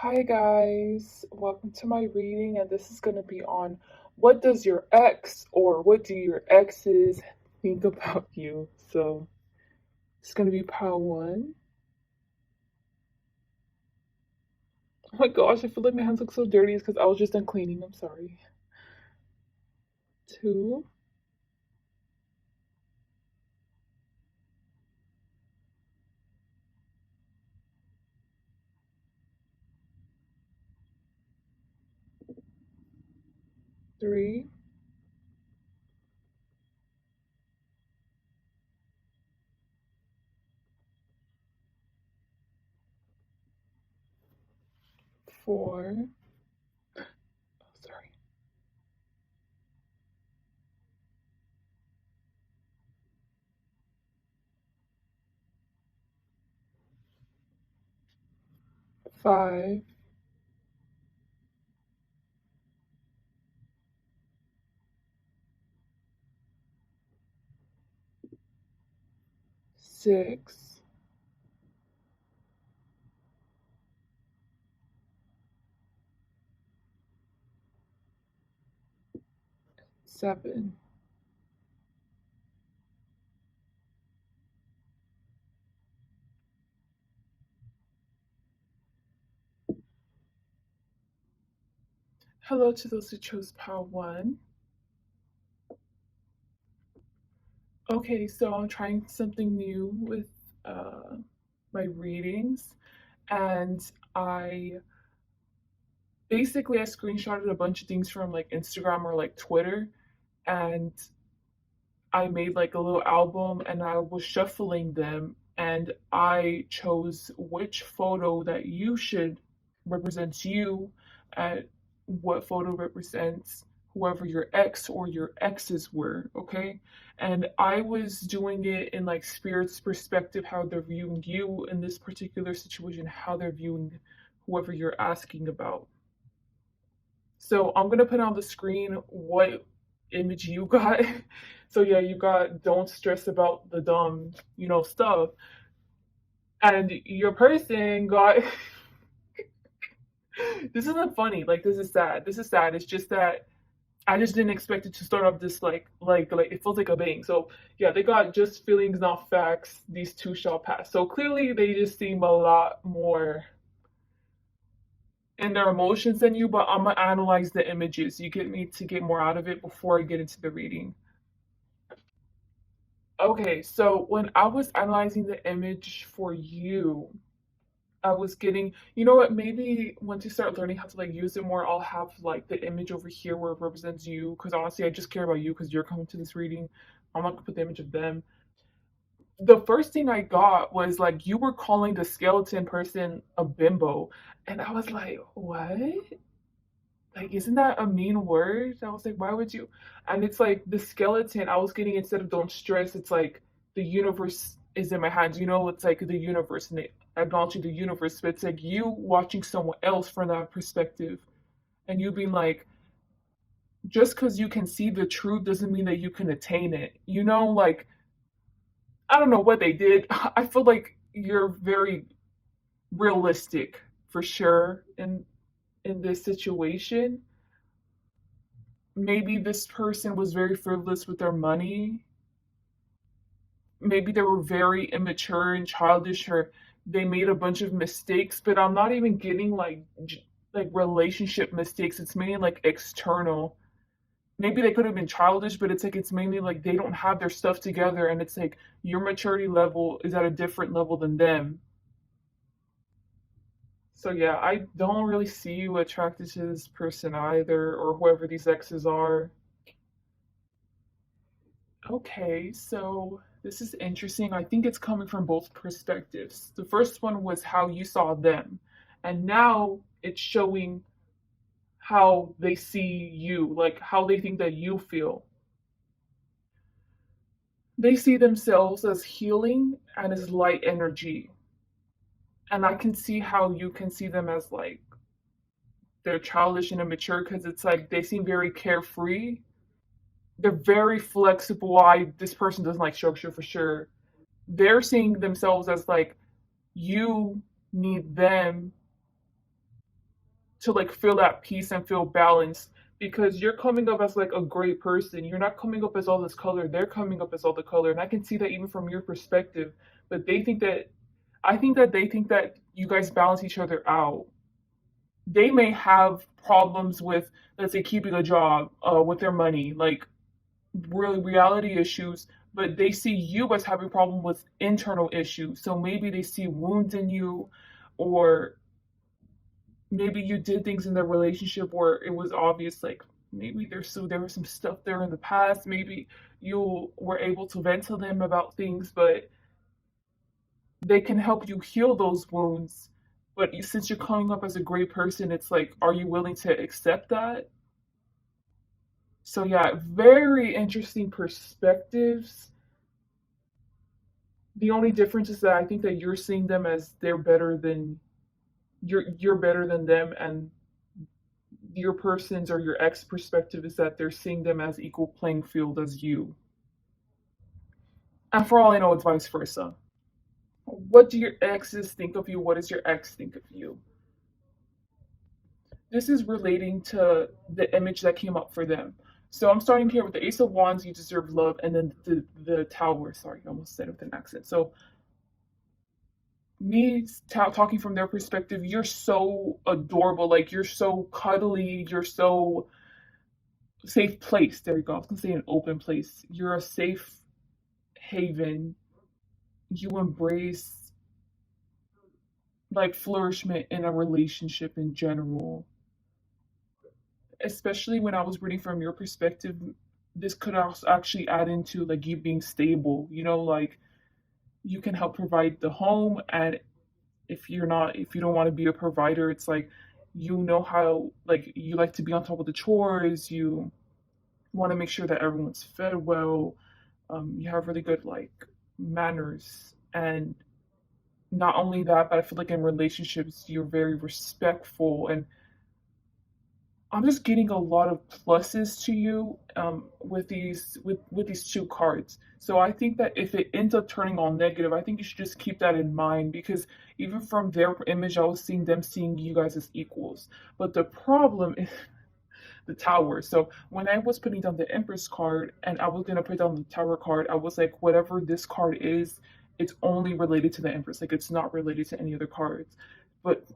Hi guys, welcome to my reading, and this is going to be on what does your ex or what do your exes think about you? So it's going to be part one. Oh my gosh, I feel like my hands look so dirty. It's because I was just done cleaning. I'm sorry. Two, 3, 4. Oh, sorry. 5, 6, 7. Hello to those who chose part one. Okay, so I'm trying something new with uh, my readings, and I I screenshotted a bunch of things from like Instagram or like Twitter, and I made like a little album and I was shuffling them, and I chose which photo that you should represents you and what photo represents whoever your ex or your exes were, okay? And I was doing it in like spirit's perspective, how they're viewing you in this particular situation, how they're viewing whoever you're asking about. So I'm gonna put on the screen what image you got. So yeah, you got don't stress about the dumb, stuff. And your person got this isn't funny, like this is sad. This is sad. It's just that I just didn't expect it to start off this like it feels like a bang. So yeah, they got just feelings, not facts. These two shall pass. So clearly they just seem a lot more in their emotions than you, but I'm gonna analyze the images. You get me to get more out of it before I get into the reading. Okay, so when I was analyzing the image for you, I was getting, you know what, maybe once you start learning how to like use it more, I'll have like the image over here where it represents you. Because honestly, I just care about you because you're coming to this reading. I'm not gonna put the image of them. The first thing I got was like you were calling the skeleton person a bimbo. And I was like, what? Like, isn't that a mean word? I was like, why would you? And it's like the skeleton I was getting instead of don't stress, it's like the universe is in my hands. It's like the universe and acknowledging the universe, but it's like you watching someone else from that perspective and you being like, just because you can see the truth doesn't mean that you can attain it. Like, I don't know what they did. I feel like you're very realistic for sure in this situation. Maybe this person was very frivolous with their money. Maybe they were very immature and childish, or they made a bunch of mistakes. But I'm not even getting like relationship mistakes. It's mainly like external. Maybe they could have been childish, but it's like it's mainly like they don't have their stuff together, and it's like your maturity level is at a different level than them. So yeah, I don't really see you attracted to this person either, or whoever these exes are. Okay, so this is interesting. I think it's coming from both perspectives. The first one was how you saw them, and now it's showing how they see you, like how they think that you feel. They see themselves as healing and as light energy. And I can see how you can see them as like they're childish and immature because it's like they seem very carefree. They're very flexible. This person doesn't like structure for sure. They're seeing themselves as like you need them to like feel at peace and feel balanced, because you're coming up as like a great person. You're not coming up as all this color. They're coming up as all the color. And I can see that even from your perspective. But they think that I think that they think that you guys balance each other out. They may have problems with, let's say, keeping a job, with their money, like really reality issues, but they see you as having a problem with internal issues. So maybe they see wounds in you, or maybe you did things in the relationship where it was obvious, like maybe there was some stuff there in the past. Maybe you were able to vent to them about things, but they can help you heal those wounds. But since you're coming up as a great person, it's like, are you willing to accept that? So yeah, very interesting perspectives. The only difference is that I think that you're seeing them as they're better than you're better than them, and your person's or your ex perspective is that they're seeing them as equal playing field as you. And for all I know, it's vice versa. What do your exes think of you? What does your ex think of you? This is relating to the image that came up for them. So I'm starting here with the Ace of Wands, you deserve love, and then the Tower. Sorry, I almost said it with an accent. So me talking from their perspective, you're so adorable. Like you're so cuddly. You're so safe place. There you go. I was gonna say an open place. You're a safe haven. You embrace like flourishment in a relationship in general. Especially when I was reading from your perspective, this could also actually add into like you being stable. Like you can help provide the home, and if you don't want to be a provider, it's like you know how, like, you like to be on top of the chores. You want to make sure that everyone's fed well. You have really good like manners, and not only that, but I feel like in relationships you're very respectful. And I'm just getting a lot of pluses to you, with these two cards. So I think that if it ends up turning all negative, I think you should just keep that in mind, because even from their image, I was seeing them seeing you guys as equals. But the problem is the Tower. So when I was putting down the Empress card and I was gonna put down the Tower card, I was like, whatever this card is, it's only related to the Empress. Like it's not related to any other cards. But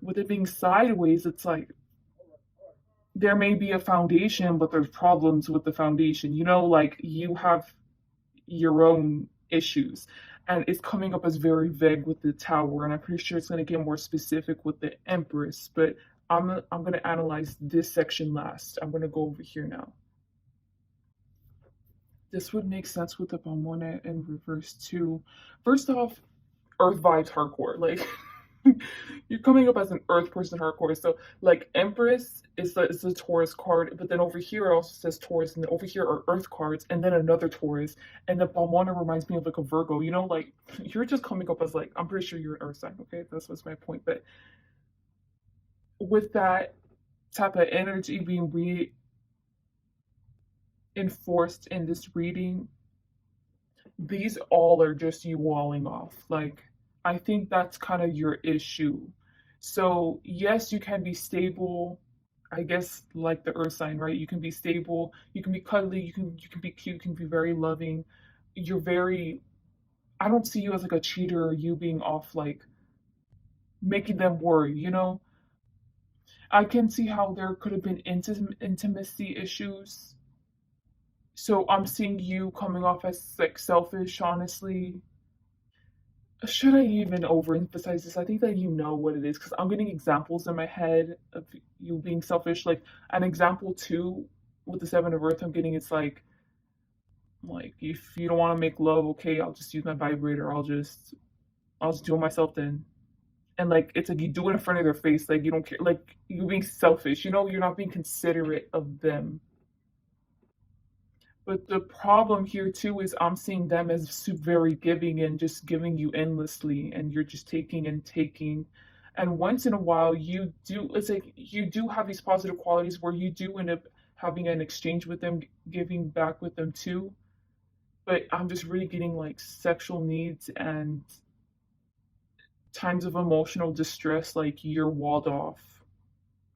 with it being sideways, it's like there may be a foundation, but there's problems with the foundation. Like you have your own issues. And it's coming up as very vague with the Tower, and I'm pretty sure it's going to get more specific with the Empress. But I'm going to analyze this section last. I'm going to go over here now. This would make sense with the Balmona in reverse too. First off, Earth vibes hardcore. Like you're coming up as an Earth person hardcore. So like Empress is the Taurus card, but then over here it also says Taurus, and then over here are Earth cards, and then another Taurus, and the Balmona reminds me of like a Virgo. Like you're just coming up as like, I'm pretty sure you're an Earth sign. Okay, that's what's my point. But with that type of energy being reinforced in this reading, these all are just you walling off. Like, I think that's kind of your issue. So, yes, you can be stable, I guess, like the earth sign, right? You can be stable, you can be cuddly, you can be cute, you can be very loving. You're very I don't see you as like a cheater, or you being off like making them worry. I can see how there could have been intimacy issues. So I'm seeing you coming off as like selfish, honestly. Should I even overemphasize this? I think that you know what it is, because I'm getting examples in my head of you being selfish. Like an example two with the Seven of Earth, I'm getting it's like if you don't want to make love, okay, I'll just use my vibrator. I'll just do it myself then. And like it's like you do it in front of their face, like you don't care, like you being selfish. You're not being considerate of them. But the problem here too is I'm seeing them as very giving and just giving you endlessly, and you're just taking and taking. And once in a while, it's like you do have these positive qualities where you do end up having an exchange with them, giving back with them too. But I'm just really getting like sexual needs and times of emotional distress, like you're walled off.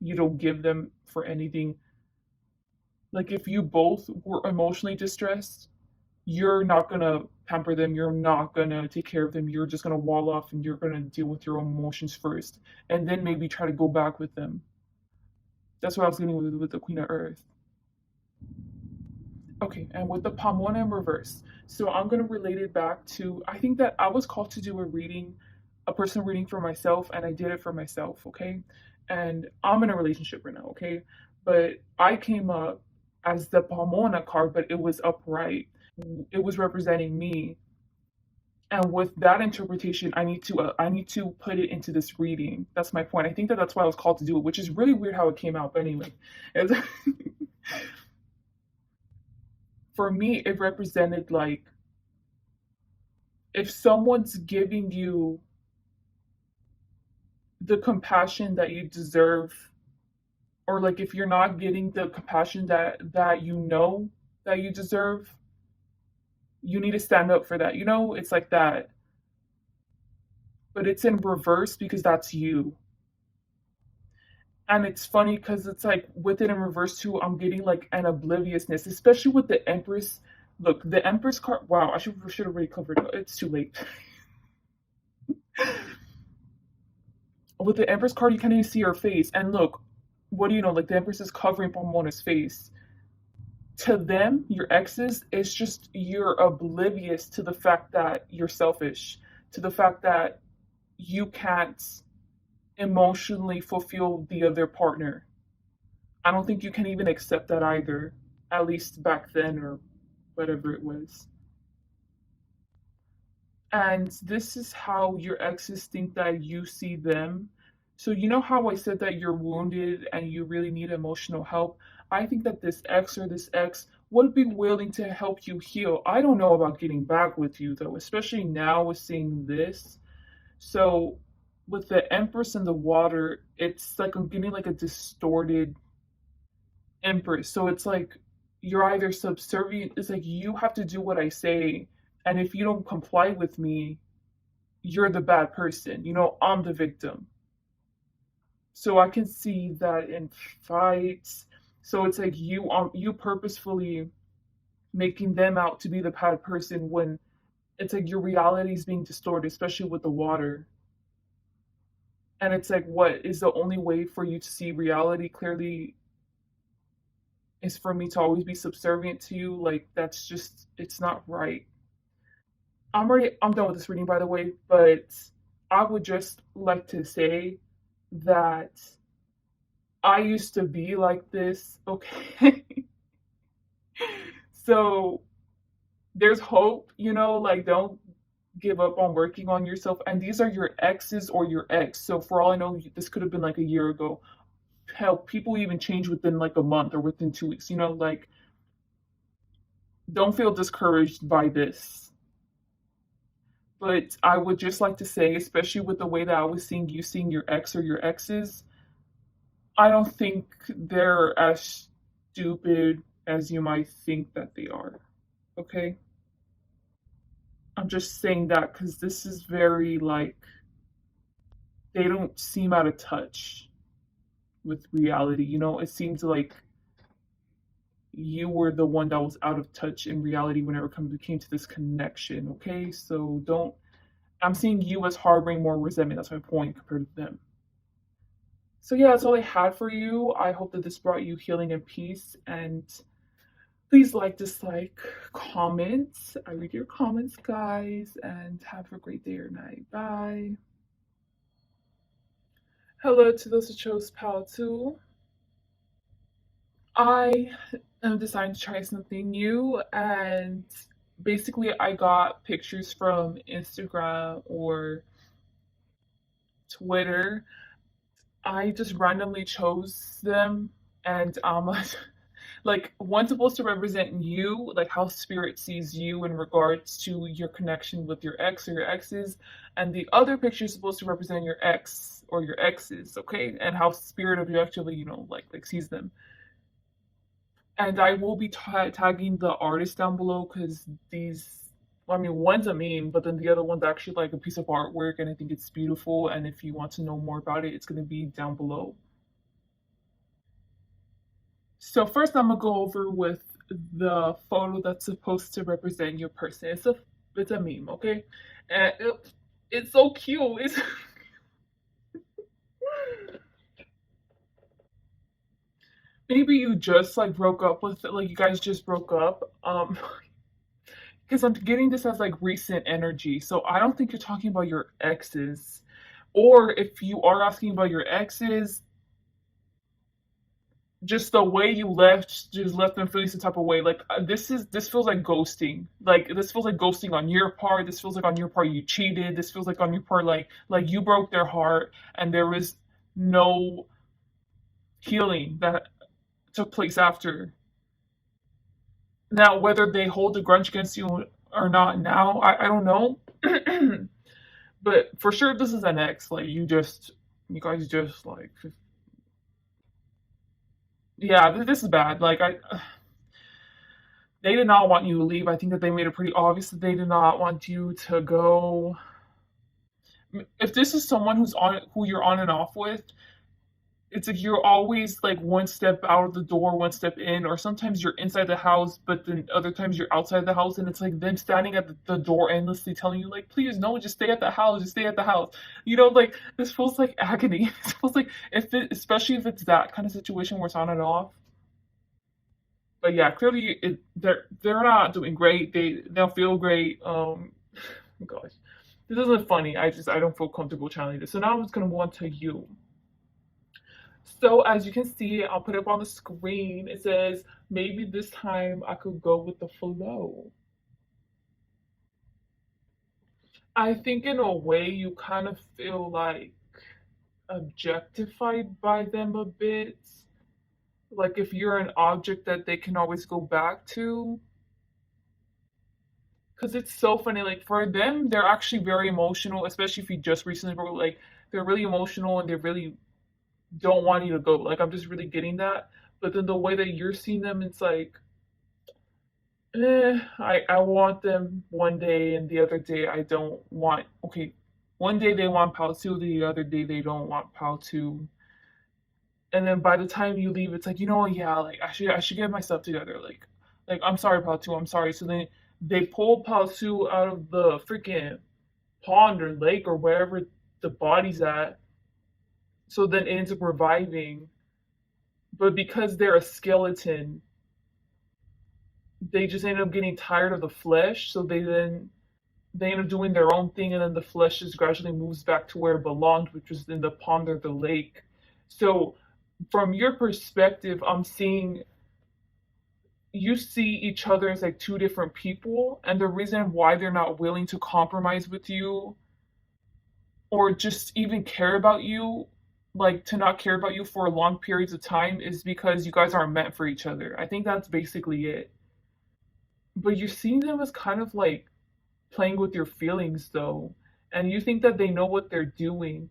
you don't give them for anything. Like if you both were emotionally distressed, you're not gonna pamper them, you're not gonna take care of them, you're just gonna wall off and you're gonna deal with your own emotions first and then maybe try to go back with them. That's what I was getting with the Queen of Earth. Okay, and with the Pomona in reverse. So I'm gonna relate it back to I think that I was called to do a reading, a personal reading for myself, and I did it for myself, okay? And I'm in a relationship right now, okay? But I came up as the Pomona card, but it was upright. It was representing me. And with that interpretation, I need to put it into this reading. That's my point. I think that that's why I was called to do it, which is really weird how it came out. But anyway, for me, it represented like if someone's giving you the compassion that you deserve, or like if you're not getting the compassion that you know that you deserve, you need to stand up for that. You know, it's like that. But it's in reverse because that's you. And it's funny because it's like with it in reverse too, I'm getting like an obliviousness, especially with the Empress. Look, the Empress card. Wow, I should have already covered it. It's too late. With the Empress card, you can't even see her face. And look, what do you know? Like the Empress is covering Pomona's face. To them, your exes, it's just you're oblivious to the fact that you're selfish, to the fact that you can't emotionally fulfill the other partner. I don't think you can even accept that either, at least back then or whatever it was. And this is how your exes think that you see them. So, you know how I said that you're wounded and you really need emotional help? I think that this ex or this ex would be willing to help you heal. I don't know about getting back with you though, especially now with seeing this. So, with the Empress in the water, it's like I'm getting like a distorted Empress. So, it's like you're either subservient, it's like you have to do what I say. And if you don't comply with me, you're the bad person. You know, I'm the victim. So I can see that in fights. So it's like you purposefully making them out to be the bad person when it's like your reality is being distorted, especially with the water. And it's like what is the only way for you to see reality clearly is for me to always be subservient to you? Like that's just it's not right. I'm done with this reading by the way, but I would just like to say that I used to be like this, okay? So there's hope, you know, like don't give up on working on yourself. And these are your exes or your ex. So for all I know, this could have been like a year ago. Hell, people even change within like a month or within 2 weeks, you know, like don't feel discouraged by this. But I would just like to say, especially with the way that I was seeing you seeing your ex or your exes, I don't think they're as stupid as you might think that they are. Okay? I'm just saying that because this is very like, they don't seem out of touch with reality. You know, it seems like you were the one that was out of touch in reality whenever it came to this connection. Okay? So don't, I'm seeing you as harboring more resentment. That's my point compared to them. So yeah, that's all I had for you. I hope that this brought you healing and peace. And please like, dislike, comment. I read your comments, guys, and have a great day or night. Bye. Hello to those who chose PAL 2. I am deciding to try something new, and basically, I got pictures from Instagram or Twitter. I just randomly chose them, and like one's supposed to represent you, like how spirit sees you in regards to your connection with your ex or your exes, and the other picture is supposed to represent your ex or your exes, okay, and how spirit objectively, you know, like sees them. And I will be tagging the artist down below because these, well, I mean, one's a meme, but then the other one's actually like a piece of artwork, and I think it's beautiful. And if you want to know more about it, it's going to be down below. So first, I'm gonna go over with the photo that's supposed to represent your person. It's a meme, okay? And it's so cute. It's maybe you just like broke up with like you guys just broke up. Because I'm getting this as like recent energy. So I don't think you're talking about your exes. Or if you are asking about your exes, just the way you left, just left them feeling some type of way. Like this feels like ghosting. Like this feels like ghosting on your part. This feels like on your part you cheated. This feels like on your part like you broke their heart and there was no healing that took place after. Now whether they hold a grudge against you or not now, I don't know. But for sure this is an ex. Like you guys just like yeah, this is bad. Like I they did not want you to leave. I think that they made it pretty obvious that they did not want you to go. If this is someone who you're on and off with, it's like you're always like one step out of the door, one step in, or sometimes you're inside the house, but then other times you're outside the house, and it's like them standing at the door endlessly telling you like, please no, just stay at the house, just stay at the house. You know, like this feels like agony. It feels like especially if it's that kind of situation where it's on and off. But yeah, clearly they're not doing great. They don't feel great. Gosh, this isn't funny. I don't feel comfortable channeling this. So now I'm just gonna move on to you. So as you can see, I'll put it up on the screen. It says maybe this time I could go with the flow. I think in a way you kind of feel like objectified by them a bit. Like if you're an object that they can always go back to, because it's so funny. Like for them, they're actually very emotional, especially if you just recently broke. Like they're really emotional and they really don't want you to go. Like I'm just really getting that. But then the way that you're seeing them, it's like, I want them one day and the other day I don't want. Okay, one day they want Pal two, the other day they don't want Pal two. And then by the time you leave, it's like yeah, like I should get myself together. Like I'm sorry, Pal two, I'm sorry. So then they pull Pal two out of the freaking pond or lake or wherever the body's at. So then it ends up reviving. But because they're a skeleton, they just end up getting tired of the flesh. So they end up doing their own thing, and then the flesh just gradually moves back to where it belonged, which was in the pond or the lake. So from your perspective, I'm seeing you see each other as like two different people, and the reason why they're not willing to compromise with you or just even care about you, like to not care about you for long periods of time, is because you guys aren't meant for each other. I think that's basically it. But you're seeing them as kind of like playing with your feelings though, and you think that they know what they're doing.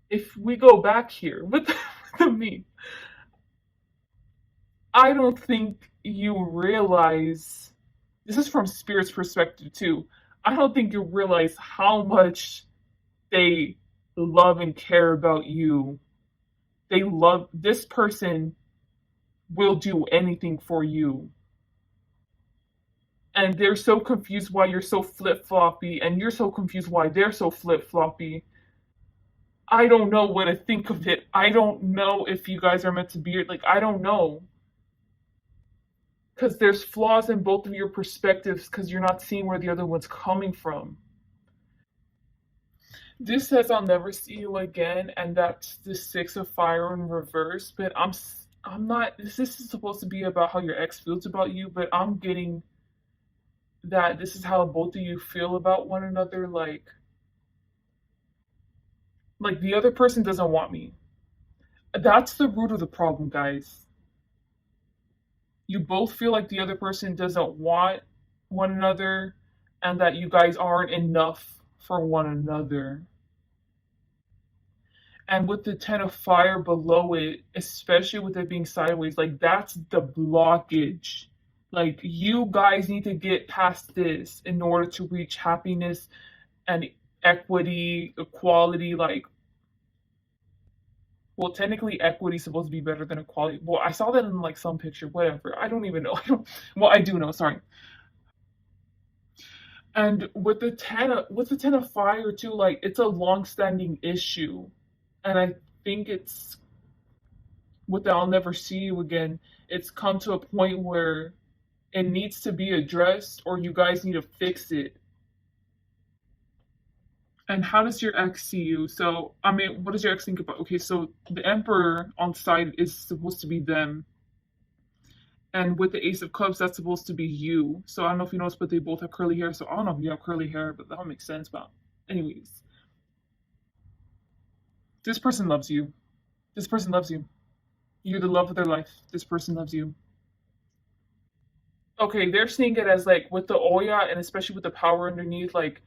If we go back here with the meme, I don't think you realize this is from Spirit's perspective too. I don't think you realize how much they love and care about you. They love this person will do anything for you. And they're so confused why you're so flip floppy, and you're so confused why they're so flip floppy. I don't know what to think of it. I don't know if you guys are meant to be like I don't know because there's flaws in both of your perspectives because you're not seeing where the other one's coming from. This says I'll never see you again, and that's the six of fire in reverse. But I'm not. This is supposed to be about how your ex feels about you, but I'm getting that this is how both of you feel about one another. Like the other person doesn't want me. That's the root of the problem, guys. You both feel like the other person doesn't want one another, and that you guys aren't enough for one another. And with the 10 of fire below it, especially with it being sideways, like that's the blockage. Like you guys need to get past this in order to reach happiness and equity, equality, like Well, technically, equity is supposed to be better than equality. Well, I saw that in like some picture, whatever. I don't even know. Well, I do know. Sorry. And with the ten of fire too, like it's a long-standing issue, and I think it's with the I'll never see you again. It's come to a point where it needs to be addressed, or you guys need to fix it. And how does your ex see you? So, I mean, what does your ex think about? Okay, so the Emperor on side is supposed to be them, and with the Ace of Cups, that's supposed to be you. So I don't know if you noticed, but they both have curly hair. So I don't know if you have curly hair, but that would make sense. But anyways, this person loves you. This person loves you. You're the love of their life. This person loves you. Okay, they're seeing it as like with the Oya and especially with the power underneath, like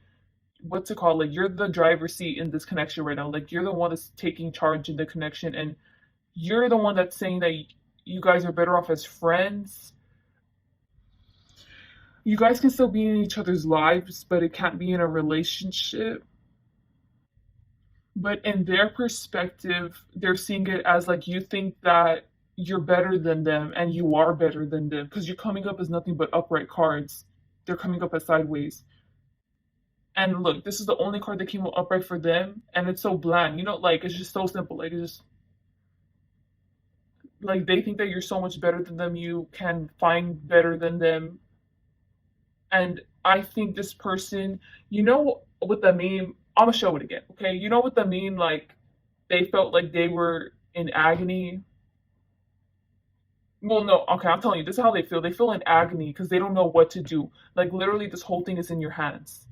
what's it called? Like you're the driver's seat in this connection right now. Like you're the one that's taking charge in the connection, and you're the one that's saying that you guys are better off as friends. You guys can still be in each other's lives, but it can't be in a relationship. But in their perspective, they're seeing it as like you think that you're better than them and you are better than them because you're coming up as nothing but upright cards. They're coming up as sideways. And look, this is the only card that came out upright for them, and it's so bland. You know, like it's just so simple. Like it's just like they think that you're so much better than them. You can find better than them, and I think this person, you know, with the meme, I'm gonna show it again. Okay, you know, with the meme, like they felt like they were in agony. Well, no, okay, I'm telling you, this is how they feel. They feel in agony because they don't know what to do. Like literally, this whole thing is in your hands.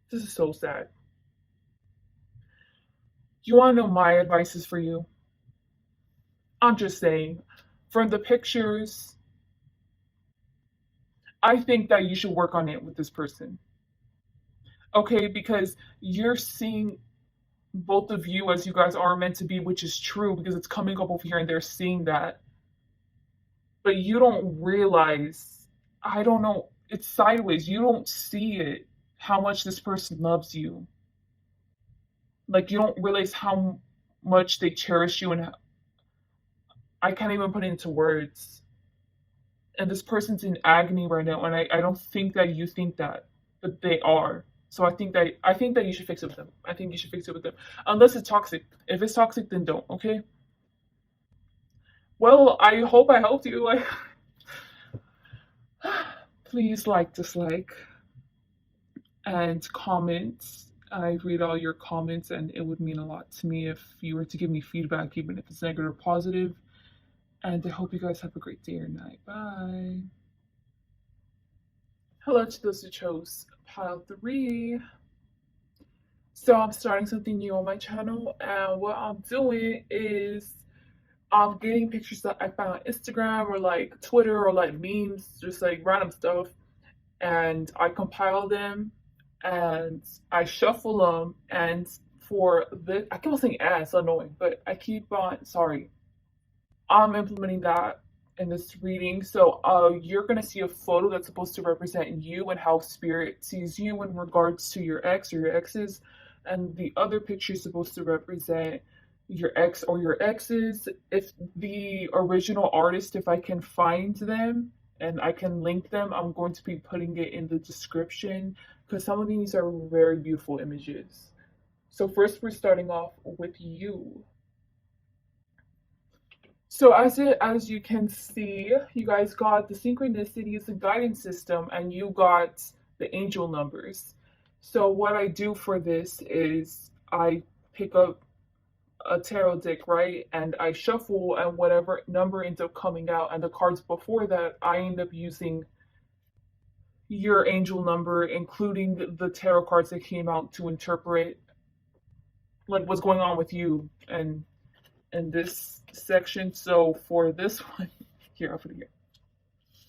This is so sad. You want to know my advice is for you? I'm just saying, from the pictures, I think that you should work on it with this person. Okay, because you're seeing both of you as you guys are meant to be, which is true because it's coming up over here and they're seeing that. But you don't realize, I don't know, it's sideways. You don't see it, how much this person loves you. Like, you don't realize how much they cherish you, and I can't even put it into words. And this person's in agony right now, and I don't think that you think that, but they are. So I think that you should fix it with them. I think you should fix it with them, unless it's toxic. If it's toxic, then don't. Okay. Well, I hope I helped you. Like, please like, dislike, and comment. I read all your comments, and it would mean a lot to me if you were to give me feedback, even if it's negative or positive. And I hope you guys have a great day or night. Bye. Hello to those who chose pile three. So I'm starting something new on my channel, and what I'm doing is I'm getting pictures that I found on Instagram or like Twitter or like memes, just like random stuff, and I compile them and I shuffle them. And for this, I keep on saying "and," it's annoying, but I keep on. Sorry, I'm implementing that in this reading. So you're going to see a photo that's supposed to represent you and how spirit sees you in regards to your ex or your exes. And the other picture is supposed to represent your ex or your exes. If the original artist, if I can find them and I can link them, I'm going to be putting it in the description because some of these are very beautiful images. So first we're starting off with you. So as you can see, you guys got the synchronicity as a guidance system, and you got the angel numbers. So what I do for this is I pick up a tarot deck, right, and I shuffle, and whatever number ends up coming out, and the cards before that, I end up using your angel number, including the tarot cards that came out to interpret like what's going on with you and in this section. So for this one, here, I'll put it here.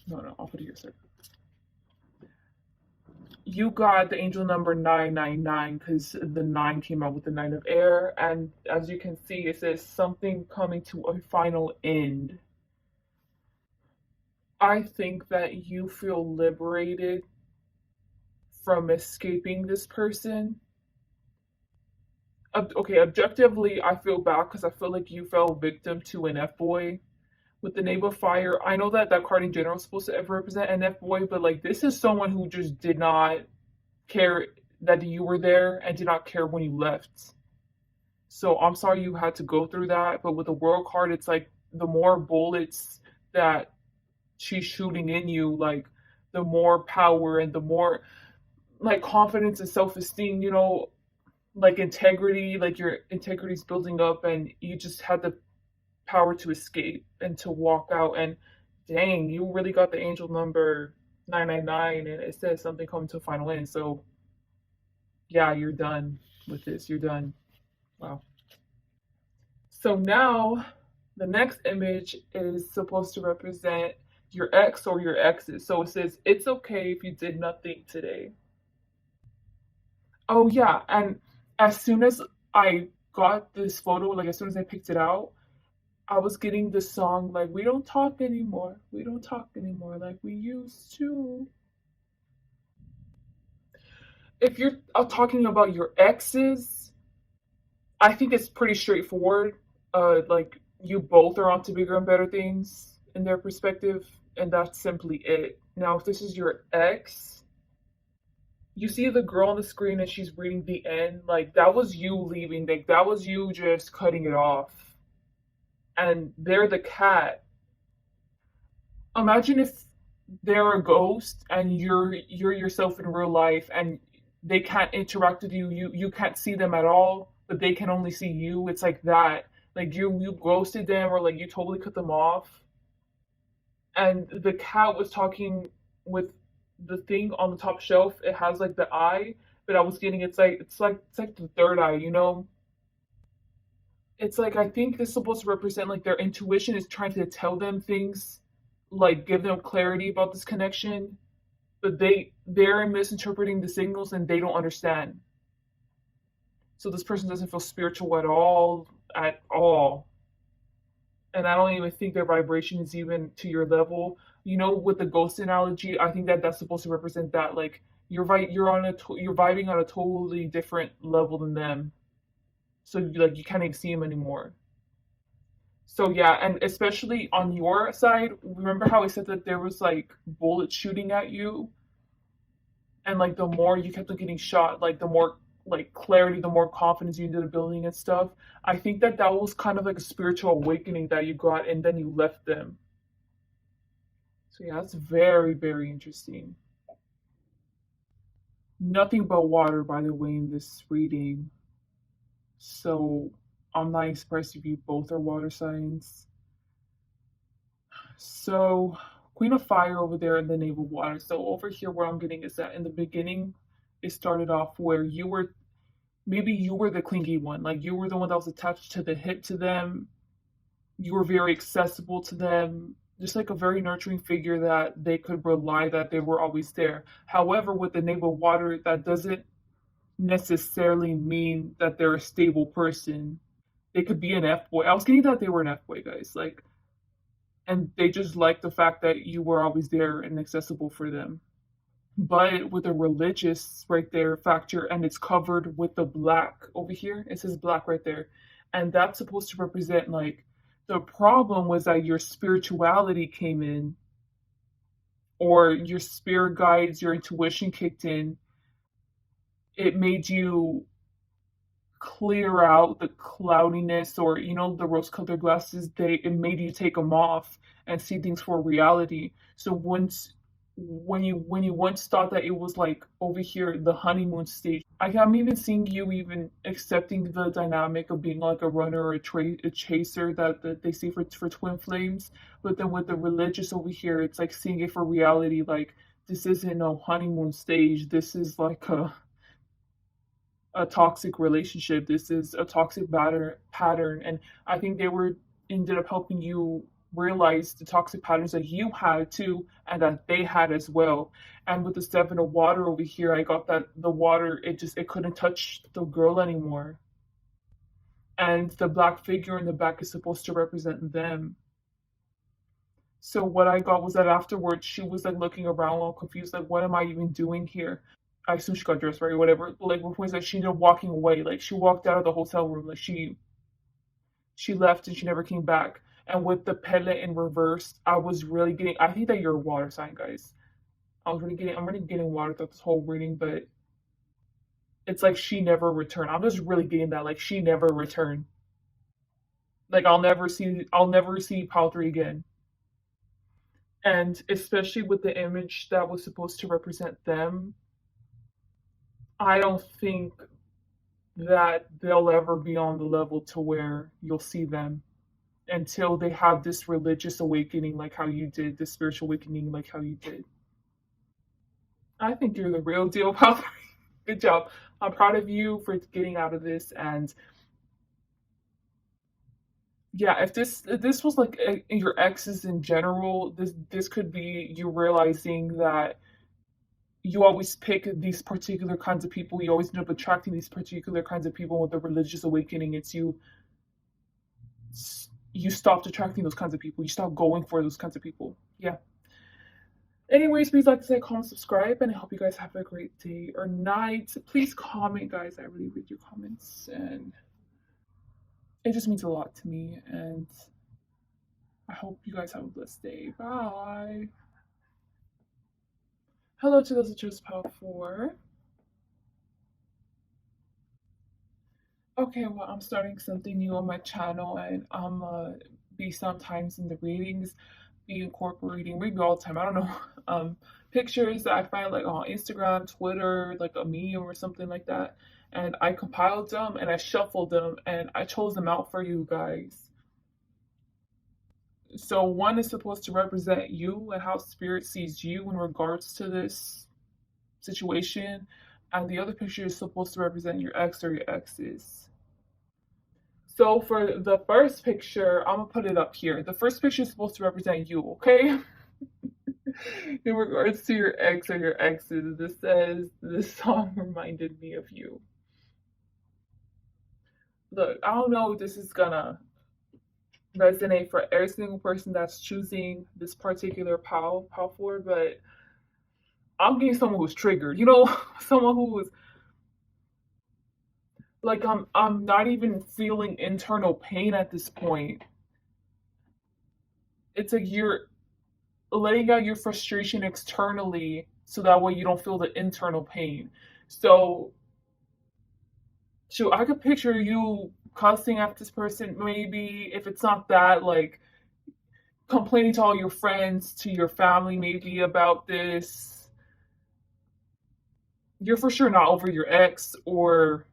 No, I'll put it here, sir. You got the angel number 999 because the 9 came out with the 9 of air. And as you can see, it says something coming to a final end. I think that you feel liberated from escaping this person. okay, objectively, I feel bad because I feel like you fell victim to an F boy with the name of fire. I know that that card in general is supposed to ever represent an F boy, but like this is someone who just did not care that you were there and did not care when you left. So I'm sorry you had to go through that. But with the world card, it's like the more bullets that she's shooting in you, like the more power and the more like confidence and self esteem, like integrity, like your integrity's building up and you just had the power to escape and to walk out. And dang, you really got the angel number 999 and it says something coming to a final end. So yeah, you're done with this. You're done. Wow. So now the next image is supposed to represent your ex or your exes. So it says, it's okay if you did nothing today. Oh, yeah. And as soon as I got this photo, like as soon as I picked it out, I was getting the song, like, we don't talk anymore. We don't talk anymore like we used to. If you're talking about your exes, I think it's pretty straightforward. Like you both are onto bigger and better things in their perspective, and that's simply it. Now, if this is your ex, you see the girl on the screen and she's reading the end. Like that was you leaving. Like that was you just cutting it off. And they're the cat. Imagine if they're a ghost and you're yourself in real life and they can't interact with you. You can't see them at all, but they can only see you. It's like that. Like you ghosted them or like you totally cut them off. And the cat was talking with the thing on the top shelf. It has like the eye, but I was getting it's like the third eye, It's like I think this is supposed to represent like their intuition is trying to tell them things, like give them clarity about this connection, but they're misinterpreting the signals and they don't understand. So this person doesn't feel spiritual at all. And I don't even think their vibration is even to your level. With the ghost analogy, I think that that's supposed to represent that like you're vibing on a totally different level than them. So like you can't even see them anymore. So yeah, and especially on your side, remember how I said that there was like bullets shooting at you, and like the more you kept on getting shot, like the more like clarity, the more confidence you into the building and stuff. I think that that was kind of like a spiritual awakening that you got, and then you left them. So yeah, that's very very interesting. Nothing but water, by the way, in this reading. So I'm not surprised if you both are water signs. So, Queen of Fire over there in the Knave of Water. So, over here, where I'm getting is that in the beginning, it started off where maybe you were the clingy one. Like, you were the one that was attached to the hip to them. You were very accessible to them. Just like a very nurturing figure that they could rely that they were always there. However, with the Knave of Water, that doesn't necessarily mean that they're a stable person. They could be an F boy. I was getting that they were an F boy, guys. Like, and they just like the fact that you were always there and accessible for them. But with a religious right there factor, and it's covered with the black over here, it says black right there, and that's supposed to represent like the problem was that your spirituality came in, or your spirit guides, your intuition kicked in. It made you clear out the cloudiness, or the rose colored glasses. It made you take them off and see things for reality. So when you once thought that it was like over here the honeymoon stage, I'm even seeing you even accepting the dynamic of being like a runner or a chaser that they see for twin flames. But then with the religious over here, it's like seeing it for reality. Like this isn't no honeymoon stage, this is like a toxic relationship. This is a toxic pattern. And I think they were ended up helping you realize the toxic patterns that you had too and that they had as well. And with the 7 of water over here, I got that the water, it couldn't touch the girl anymore. And the black figure in the back is supposed to represent them. So what I got was that afterwards she was like looking around all confused, like what am I even doing here? I assume she got dressed right or whatever. Like with points that she ended up walking away. Like she walked out of the hotel room. Like she left and she never came back. And with the pedlet in reverse, I was really getting. I think that you're a water sign, guys. I'm really getting water throughout this whole reading, but it's like she never returned. I'm just really getting that, like she never returned. Like I'll never see Pile 3 again. And especially with the image that was supposed to represent them, I don't think that they'll ever be on the level to where you'll see them until they have this religious awakening like how you did, this spiritual awakening like how you did. I think you're the real deal, Pop. Good job. I'm proud of you for getting out of this. And yeah, if this was like your exes in general, this could be you realizing that you always pick these particular kinds of people. You always end up attracting these particular kinds of people with a religious awakening. It's you stopped attracting those kinds of people. You stopped going for those kinds of people. Yeah. Anyways, please like to say, comment, subscribe, and I hope you guys have a great day or night. Please comment, guys. I really read your comments, and it just means a lot to me. And I hope you guys have a blessed day. Bye. Hello to those who chose Pile 4. Okay, well, I'm starting something new on my channel, and I'm be sometimes in the readings, be incorporating maybe all the time. I don't know, pictures that I find like on Instagram, Twitter, like a meme or something like that, and I compiled them and I shuffled them and I chose them out for you guys. So one is supposed to represent you and how spirit sees you in regards to this situation, and the other picture is supposed to represent your ex or your exes. So for the first picture, I'm gonna put it up here. The first picture is supposed to represent you, okay? In regards to your ex or your exes, this says this song reminded me of you. Look, I don't know if this is gonna resonate for every single person that's choosing this particular pal for, but I'm getting someone who's triggered. You know, someone who is like I'm not even feeling internal pain at this point. It's like you're letting out your frustration externally so that way you don't feel the internal pain. So, I could picture you cussing at this person, maybe if it's not that, like complaining to all your friends, to your family, maybe about this. You're for sure not over your ex or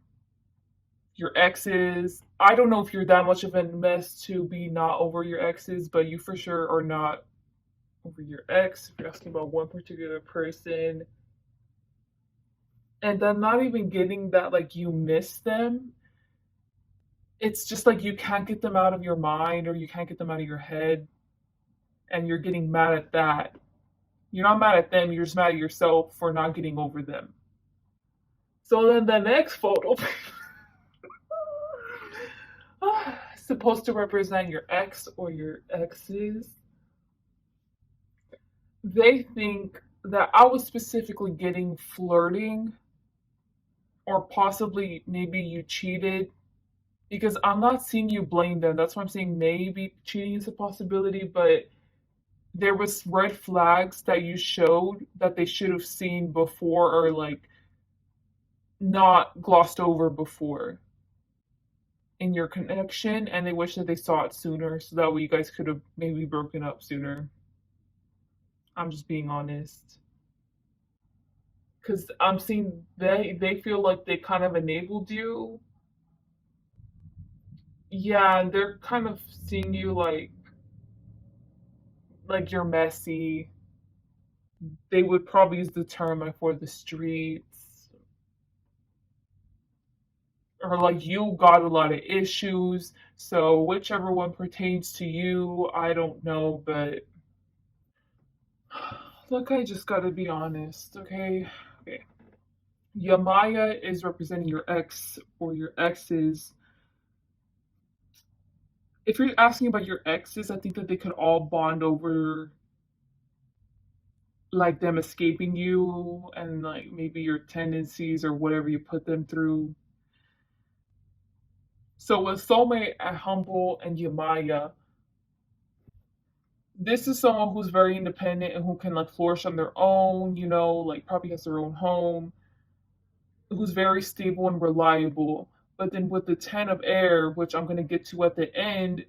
your exes. I don't know if you're that much of a mess to be not over your exes, but you for sure are not over your ex if you're asking about one particular person. And then not even getting that like you miss them. It's just like you can't get them out of your mind or you can't get them out of your head, and you're getting mad at that. You're not mad at them, you're just mad at yourself for not getting over them. So then the next photo supposed to represent your ex or your exes. They think that I was specifically getting flirting or possibly maybe you cheated, because I'm not seeing you blame them. That's why I'm saying maybe cheating is a possibility, but there was red flags that you showed that they should have seen before or like not glossed over before in your connection, and they wish that they saw it sooner so that way you guys could have maybe broken up sooner. I'm just being honest. Because I'm seeing they feel like they kind of enabled you. Yeah, they're kind of seeing you like you're messy. They would probably use the term like for the streets, or like you got a lot of issues. So whichever one pertains to you, I don't know, but look, I just gotta be honest, okay? Okay. Yamaya is representing your ex or your exes. If you're asking about your exes, I think that they could all bond over like them escaping you and like maybe your tendencies or whatever you put them through. So with soulmate and humble and Yamaya, this is someone who's very independent and who can like flourish on their own, like probably has their own home, who's very stable and reliable. But then with the 10 of air, which I'm going to get to at the end,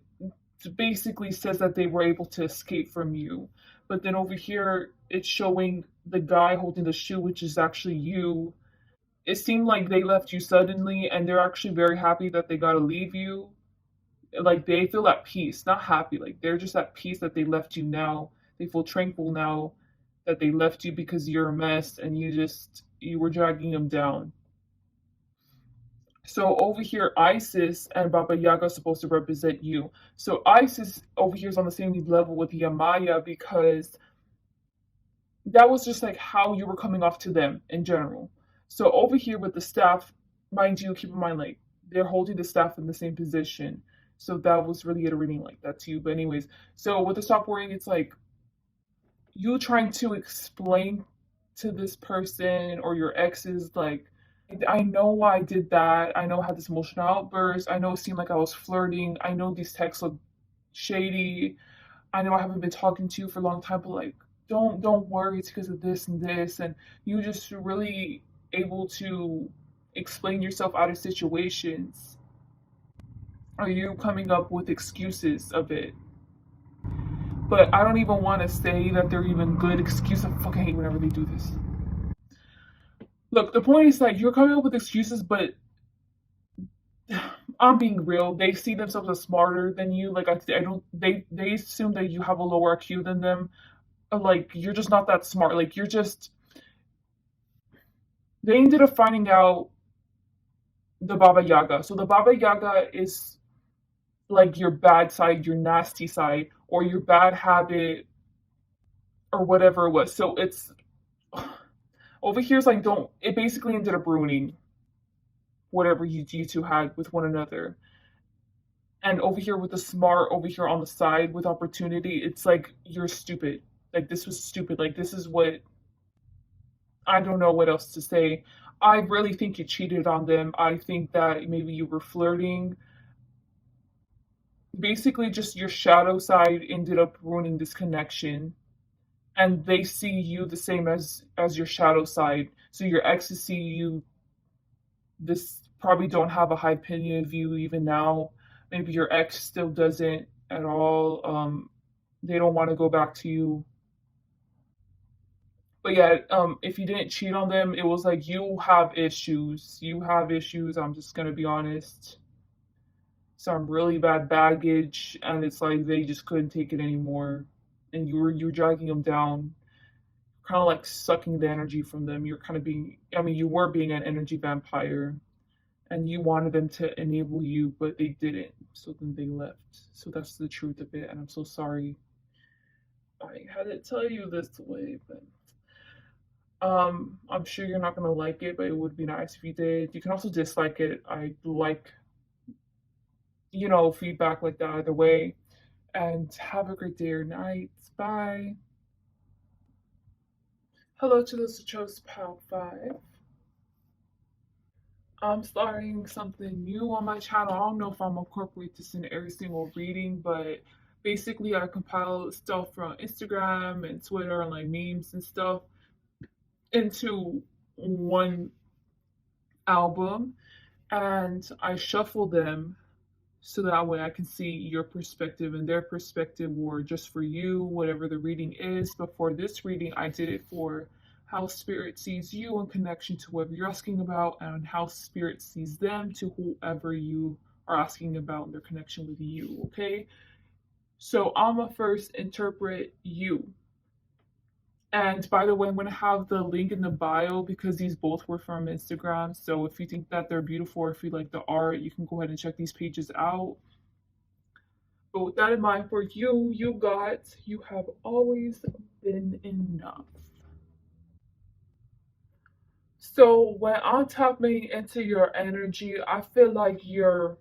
basically says that they were able to escape from you. But then over here, it's showing the guy holding the shoe, which is actually you. It seemed like they left you suddenly, and they're actually very happy that they got to leave you. Like they feel at peace, not happy. Like they're just at peace that they left you now. They feel tranquil now that they left you because you're a mess and you were dragging them down. So over here, Isis and Baba Yaga are supposed to represent you. So Isis over here is on the same level with Yamaya because that was just like how you were coming off to them in general. So over here with the staff, mind you, keep in mind like they're holding the staff in the same position. So that was really iterating like that to you. But anyways, so with the stop worrying, it's like you trying to explain to this person or your exes like I know why I did that. I know I had this emotional outburst. I know it seemed like I was flirting. I know these texts look shady. I know I haven't been talking to you for a long time, but like don't worry, it's because of this and this. And you just really able to explain yourself out of situations. Are you coming up with excuses of it? But I don't even want to say that they're even good excuses. I fucking hate whenever they do this. Look, the point is that you're coming up with excuses, but I'm being real. They see themselves as smarter than you. Like I don't. They assume that you have a lower IQ than them. Like you're just not that smart. Like you're just. They ended up finding out the Baba Yaga. So the Baba Yaga is like your bad side, your nasty side, or your bad habit, or whatever it was. So it's over here. It's like don't. It basically ended up ruining whatever you two had with one another. And over here with the smart, over here on the side with opportunity, it's like you're stupid. Like this was stupid. Like this is what I don't know what else to say. I really think you cheated on them. I think that maybe you were flirting. Basically, just your shadow side ended up ruining this connection, and they see you the same as your shadow side. So your exes see you this probably don't have a high opinion of you even now. Maybe your ex still doesn't at all. They don't want to go back to you. But yeah, if you didn't cheat on them, it was like you have issues. You have issues. I'm just gonna be honest. Some really bad baggage, and it's like they just couldn't take it anymore, and you were dragging them down, kind of like sucking the energy from them. You're kind of being. I mean, you were being an energy vampire, and you wanted them to enable you, but they didn't. So then they left. So that's the truth of it, and I'm so sorry I had to tell you this way, but I'm sure you're not gonna like it, but it would be nice if you did. You can also dislike it. I like, feedback like that either way. And have a great day or night. Bye. Hello to those who chose Pal 5. I'm starting something new on my channel. I don't know if I'm incorporate this in every single reading, but basically I compile stuff from Instagram and Twitter and like memes and stuff into one album, and I shuffle them so that way I can see your perspective and their perspective, or just for you, whatever the reading is. But for this reading, I did it for how spirit sees you in connection to whoever you're asking about, and how spirit sees them to whoever you are asking about their connection with you. Okay, so I'm gonna first interpret you. And by the way, I'm going to have the link in the bio because these both were from Instagram. So if you think that they're beautiful or if you like the art, you can go ahead and check these pages out. But with that in mind, for you, you have always been enough. So when I'm tapping into your energy, I feel like you're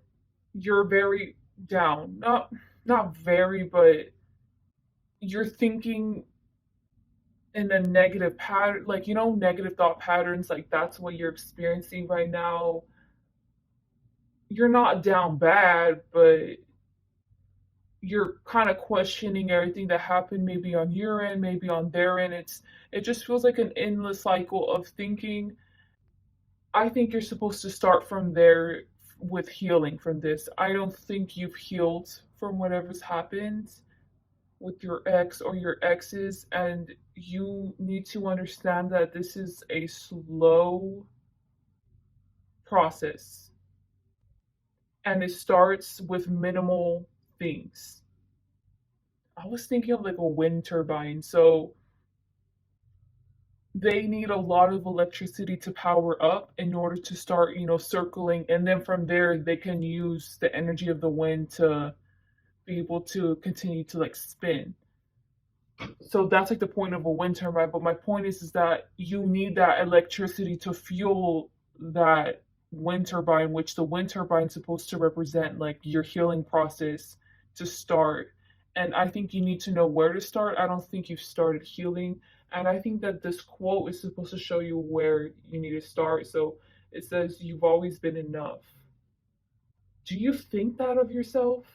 very down. Not very, but you're thinking in a negative pattern, like, negative thought patterns, like that's what you're experiencing right now. You're not down bad, but you're kind of questioning everything that happened, maybe on your end, maybe on their end. It just feels like an endless cycle of thinking. I think you're supposed to start from there with healing from this. I don't think you've healed from whatever's happened with your ex or your exes, and you need to understand that this is a slow process and it starts with minimal things. I was thinking of like a wind turbine. So they need a lot of electricity to power up in order to start, circling. And then from there, they can use the energy of the wind to be able to continue to like spin. So that's like the point of a wind turbine. But my point is that you need that electricity to fuel that wind turbine, which the wind turbine is supposed to represent like your healing process to start. And I think you need to know where to start. I don't think you've started healing. And I think that this quote is supposed to show you where you need to start. So it says, "You've always been enough." Do you think that of yourself?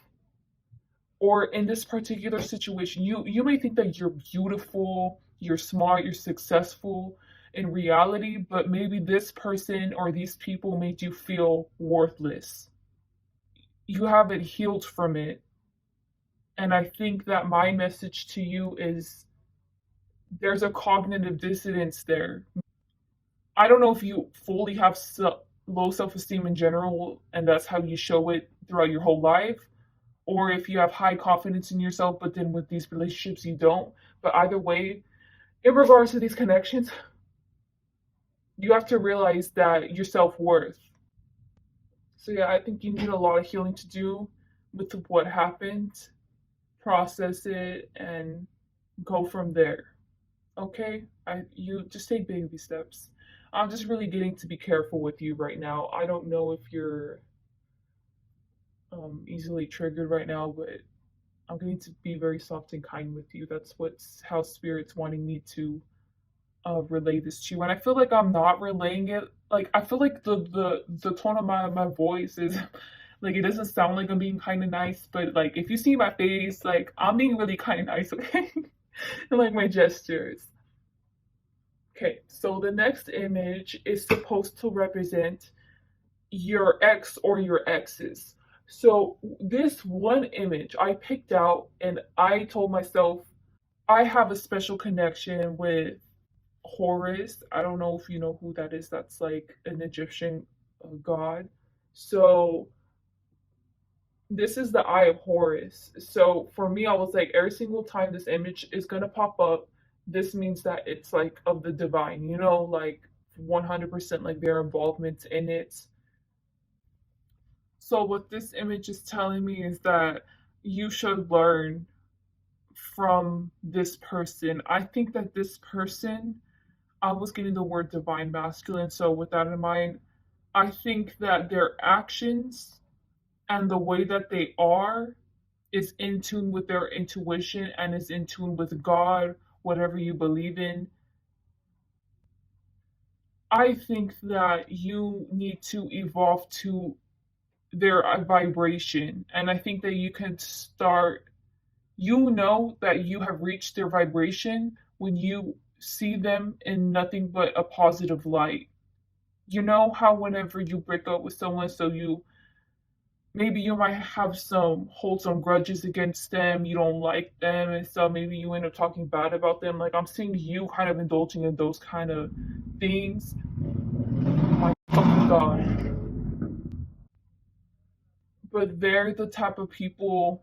Or in this particular situation, you may think that you're beautiful, you're smart, you're successful in reality, but maybe this person or these people made you feel worthless. You haven't healed from it. And I think that my message to you is there's a cognitive dissonance there. I don't know if you fully have low self-esteem in general and that's how you show it throughout your whole life, or if you have high confidence in yourself, but then with these relationships you don't. But either way, in regards to these connections, you have to realize that your self worth. So, yeah, I think you need a lot of healing to do with what happened, process it, and go from there. Okay? You just take baby steps. I'm just really getting to be careful with you right now. I don't know if you're easily triggered right now, but I'm going to be very soft and kind with you. That's what's how spirit's wanting me to relay this to you. And I feel like I'm not relaying it. Like I feel like the tone of my voice is like it doesn't sound like I'm being kind of nice, but like if you see my face, like I'm being really kind of nice, okay? And like my gestures. Okay, so the next image is supposed to represent your ex or your exes. So this one image I picked out and I told myself I have a special connection with Horus. I don't know if you know who that is. That's like an Egyptian god. So this is the Eye of Horus. So for me, I was like, every single time this image is gonna pop up, this means that it's like of the divine, like 100% like their involvement in it. So what this image is telling me is that you should learn from this person. I think that this person, I was getting the word divine masculine. So with that in mind, I think that their actions and the way that they are is in tune with their intuition and is in tune with God, whatever you believe in. I think that you need to evolve to their vibration. And I think that you can start, you know that you have reached their vibration when you see them in nothing but a positive light. You know how whenever you break up with someone, so maybe you might have hold some grudges against them, you don't like them and stuff, maybe you end up talking bad about them. Like I'm seeing you kind of indulging in those kind of things. My fucking god. But they're the type of people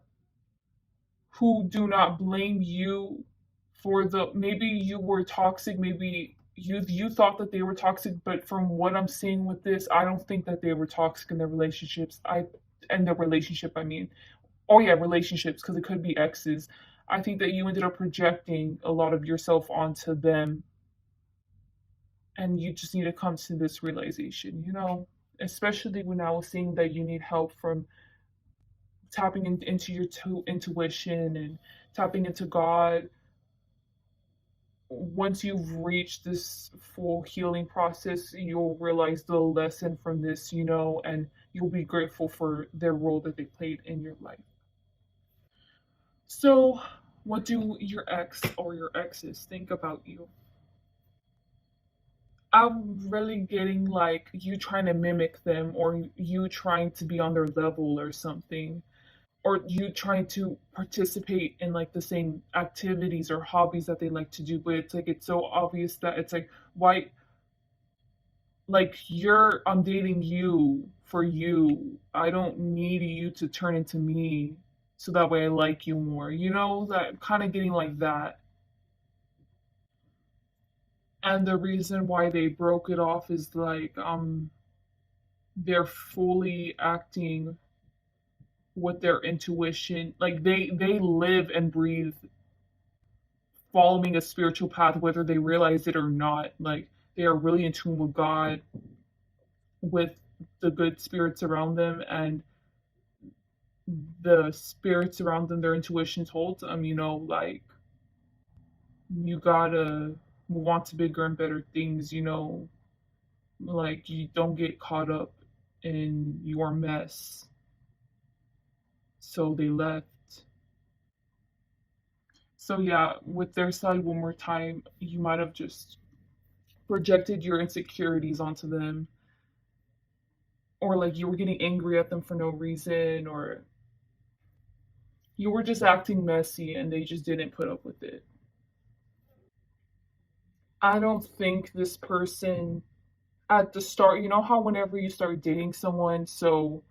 who do not blame you for the maybe you were toxic, maybe you thought that they were toxic, but from what I'm seeing with this, I don't think that they were toxic in their relationships. I mean. Oh yeah, relationships, because it could be exes. I think that you ended up projecting a lot of yourself onto them, and you just need to come to this realization, especially when I was seeing that you need help from tapping into your intuition and tapping into God. once you've reached this full healing process, you'll realize the lesson from this, and you'll be grateful for their role that they played in your life. So, what do your ex or your exes think about you? I'm really getting like you trying to mimic them or you trying to be on their level or something. Or you trying to participate in like the same activities or hobbies that they like to do, but it's like it's so obvious that it's like why like I'm dating you for you. I don't need you to turn into me so that way I like you more. That kind of getting like that. And the reason why they broke it off is like they're fully acting with their intuition. Like they live and breathe following a spiritual path, whether they realize it or not. Like they are really in tune with God, with the good spirits around them, and the spirits around them, their intuition told them, like you gotta move on to bigger and better things, like you don't get caught up in your mess. So they left. So yeah, with their side, one more time, you might have just projected your insecurities onto them, or like you were getting angry at them for no reason, or you were just acting messy and they just didn't put up with it. I don't think this person at the start, you know how whenever you start dating someone, so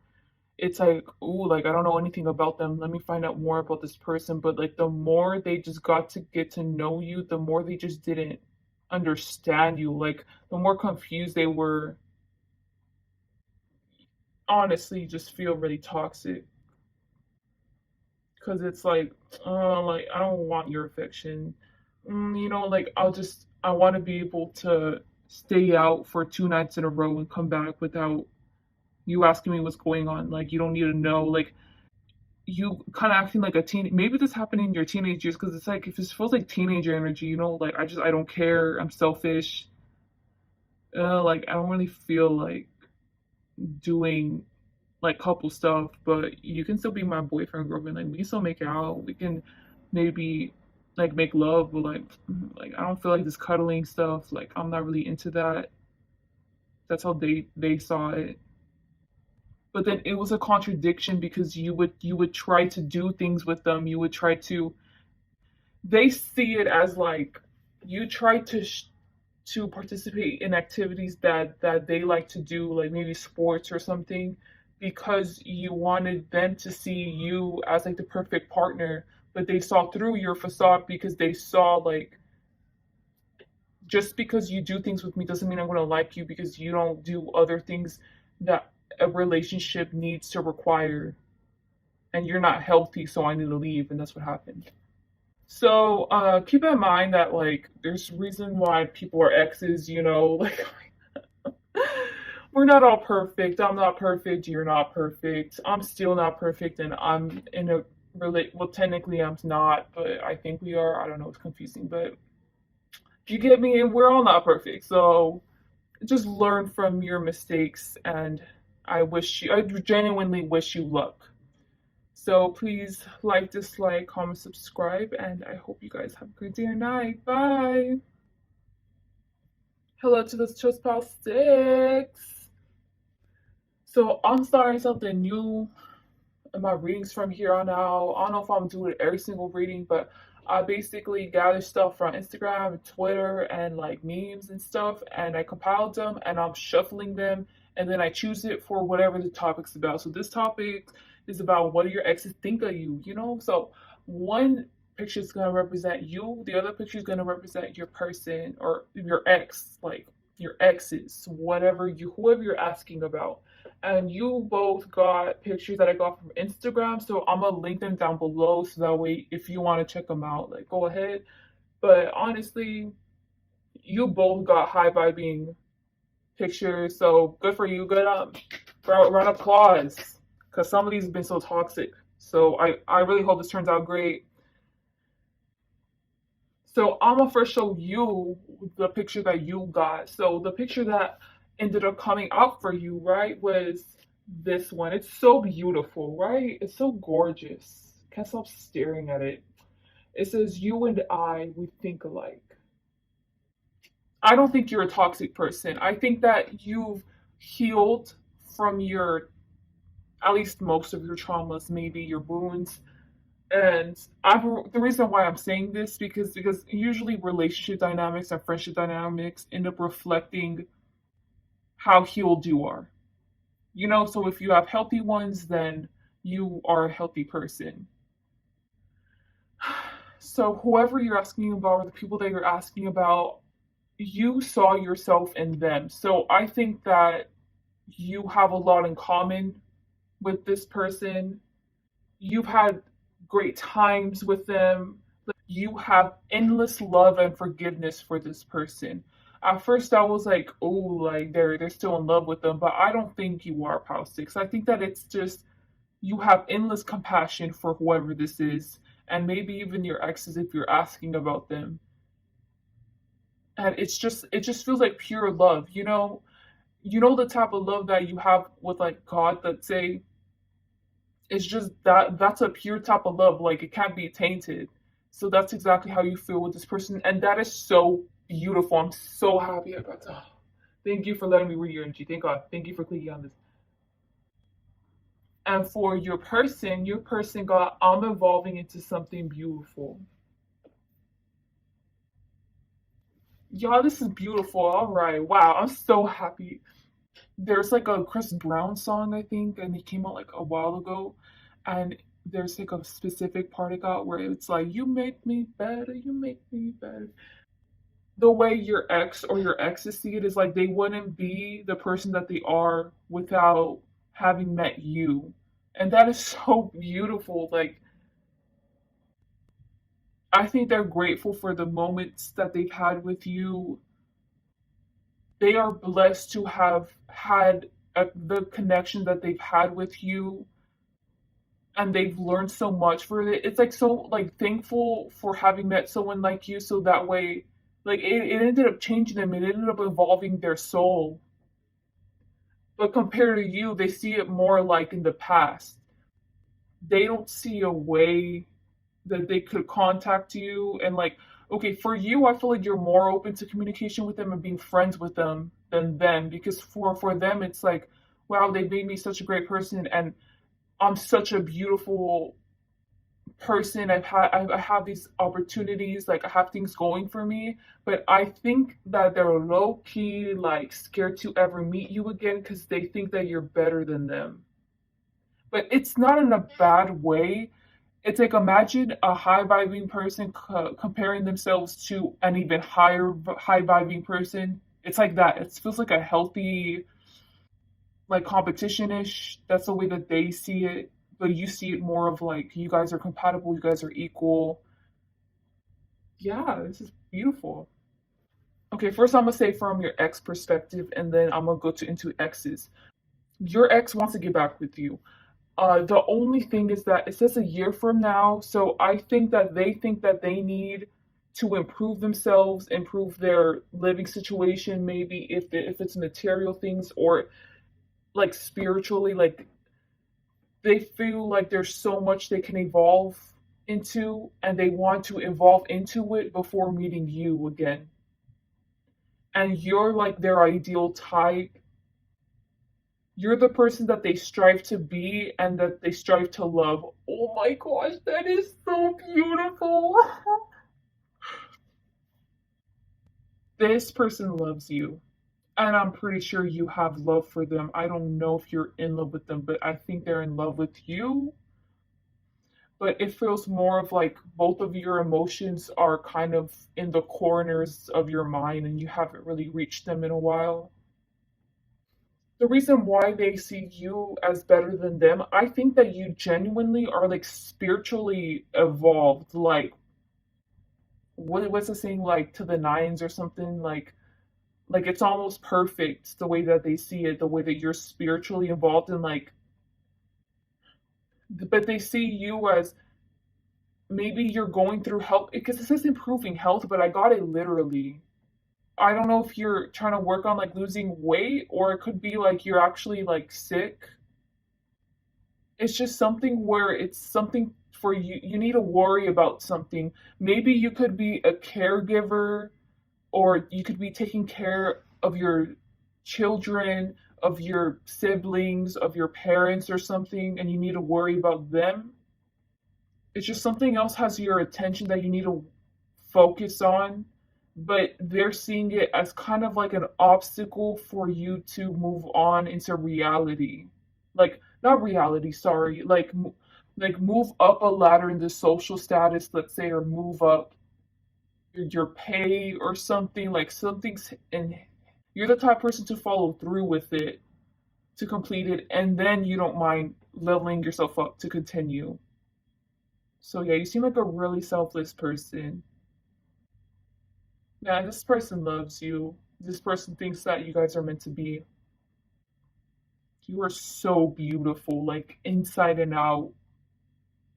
it's like, ooh, like I don't know anything about them. Let me find out more about this person. But like the more they just got to get to know you, the more they just didn't understand you. Like the more confused they were, honestly, just feel really toxic. Because it's like I don't want your affection. Like I want to be able to stay out for 2 nights in a row and come back without you asking me what's going on. Like you don't need to know. Like you kind of acting like a teen. Maybe this happened in your teenage years because it's like if it feels like teenager energy, like I don't care. I'm selfish. Like I don't really feel like doing like couple stuff, but you can still be my boyfriend, girlfriend. Like we can still make out. We can maybe like make love, but like I don't feel like this cuddling stuff. Like I'm not really into that. That's how they saw it. But then it was a contradiction because you would try to do things with them. You would try to. They see it as like you try to participate in activities that they like to do, like maybe sports or something, because you wanted them to see you as like the perfect partner, but they saw through your facade because they saw like just because you do things with me doesn't mean I'm going to like you because you don't do other things that a relationship needs to require, and you're not healthy, so I need to leave, and that's what happened. So keep in mind that like there's reason why people are exes, like we're not all perfect. I'm not perfect. You're not perfect. I'm still not perfect, and I'm in a well, technically I'm not, but I think we are. I don't know. It's confusing, but you get me. And we're all not perfect, so just learn from your mistakes. And I genuinely wish you luck. So please like, dislike, comment, subscribe, and I hope you guys have a great day or night. Bye. Hello to the Chill Spouse 6. So I'm starting something new in my readings from here on out. I don't know if I'm doing every single reading, but I basically gather stuff from Instagram and Twitter and like memes and stuff, and I compiled them and I'm shuffling them, and then I choose it for whatever the topic's about. So this topic is about what do your exes think of you, So one picture is going to represent you, the other picture is going to represent your person or your ex, like your exes, whoever you're asking about. And you both got pictures that I got from Instagram, so I'm gonna link them down below so that way if you want to check them out, like go ahead. But honestly, you both got high vibing pictures, so good for you. Good round of applause, because some of these have been so toxic. So I really hope this turns out great. So I'm gonna first show you the picture that you got. So the picture that ended up coming out for you, right, was this one. It's so beautiful, right? It's so gorgeous. Can't stop staring at it. It says, "You and I, we think alike." I don't think you're a toxic person. I think that you've healed from your, at least most of your traumas, maybe your wounds. And the reason why I'm saying this because usually relationship dynamics and friendship dynamics end up reflecting how healed you are. You know, so if you have healthy ones, then you are a healthy person. So whoever you're asking about or the people that you're asking about, you saw yourself in them. So I think that you have a lot in common with this person. You've had great times with them. You have endless love and forgiveness for this person. At first, I was like, oh, like they're still in love with them, but I don't think you are, Pal Six. I think that it's just you have endless compassion for whoever this is, and maybe even your exes if you're asking about them. And it just feels like pure love, you know the type of love that you have with like God that say it's just that's a pure type of love, like it can't be tainted. So that's exactly how you feel with this person, and that is so beautiful. I'm so happy about that. Thank you for letting me read your energy. Thank God. Thank you for clicking on this. And for your person got, I'm evolving into something beautiful. Y'all, this is beautiful. All right. Wow. I'm so happy. There's like a Chris Brown song, I think, and it came out like a while ago. And there's like a specific part it got where it's like, you make me better, you make me better. The way your ex or your exes see it is like they wouldn't be the person that they are without having met you. And that is so beautiful. Like, I think they're grateful for the moments that they've had with you. They are blessed to have had the connection that they've had with you, and they've learned so much for it. It's like so like thankful for having met someone like you, so that way like it ended up changing them, it ended up evolving their soul. But compared to you, they see it more like in the past. They don't see a way that they could contact you and like, okay, for you I feel like you're more open to communication with them and being friends with them than them, because for them it's like, wow, they made me such a great person, and I'm such a beautiful person. I have these opportunities, like I have things going for me, but I think that they're low key like scared to ever meet you again because they think that you're better than them. But it's not in a bad way. It's like imagine a high vibing person comparing themselves to an even higher high vibing person. It's like that. It feels like a healthy, like competition ish. That's the way that they see it. But you see it more of like you guys are compatible, you guys are equal. Yeah, this is beautiful. Okay, first I'm gonna say from your ex perspective, and then I'm gonna go to into exes. Your ex wants to get back with you. The only thing is that it says a year from now, so I think that they need to improve themselves, improve their living situation, maybe if it's material things or like spiritually, like they feel like there's so much they can evolve into, and they want to evolve into it before meeting you again. And you're like their ideal type. You're the person that they strive to be and that they strive to love. Oh my gosh, that is so beautiful. This person loves you. And I'm pretty sure you have love for them. I don't know if you're in love with them, but I think they're in love with you. But it feels more of like both of your emotions are kind of in the corners of your mind and you haven't really reached them in a while. The reason why they see you as better than them, I think that you genuinely are like spiritually evolved. Like, what's the saying? Like to the nines or something. Like it's almost perfect the way that they see it, the way that you're spiritually involved in like, but they see you as maybe you're going through health because it says improving health, but I got it literally. I don't know if you're trying to work on like losing weight or it could be like you're actually like sick. It's just something where it's something for you. You need to worry about something. Maybe you could be a caregiver or you could be taking care of your children, of your siblings, of your parents or something, and you need to worry about them. It's just something else has your attention that you need to focus on, but they're seeing it as kind of like an obstacle for you to move on into reality. Like, not reality, sorry, like move up a ladder in the social status, let's say, or move up your pay or something, like something's and you're the type of person to follow through with it, to complete it, and then you don't mind leveling yourself up to continue. So yeah, you seem like a really selfless person. Yeah, this person loves you. This person thinks that you guys are meant to be. You are so beautiful, like inside and out,